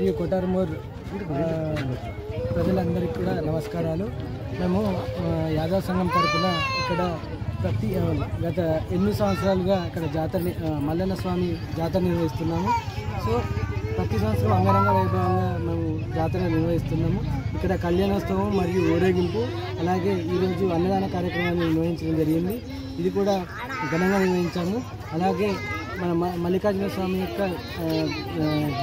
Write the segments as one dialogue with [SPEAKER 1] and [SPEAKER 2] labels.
[SPEAKER 1] మరియు కొటార్మూర్ ప్రజలందరికీ కూడా నమస్కారాలు. మేము యాదవ్ సంఘం తరఫున ఇక్కడ గత 8 సంవత్సరాలుగా ఇక్కడ మల్లన్న స్వామి జాతర నిర్వహిస్తున్నాము. సో ప్రతి సంవత్సరం అంగరంగ వైభవంగా మేము జాతర నిర్వహిస్తున్నాము. ఇక్కడ కళ్యాణోత్సవం మరియు ఊరేగింపు, అలాగే ఈరోజు అన్నదాన కార్యక్రమాన్ని నిర్వహించడం జరిగింది. ఇది కూడా ఘనంగా నిర్వహించాము. అలాగే మన మల్లికార్జున స్వామి యొక్క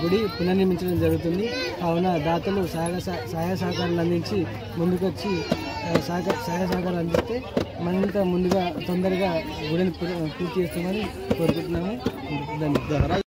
[SPEAKER 1] గుడి పునర్నిర్మించడం జరుగుతుంది. కావున దాతలు సహాయ సహకారాలు అందించి ముందుకొచ్చి సహాయ సహకారాలు అందిస్తే మరింత ముందుగా తొందరగా గుడిని పూర్తి చేస్తామని కోరుకుంటున్నాము. ధన్యవాదాలు.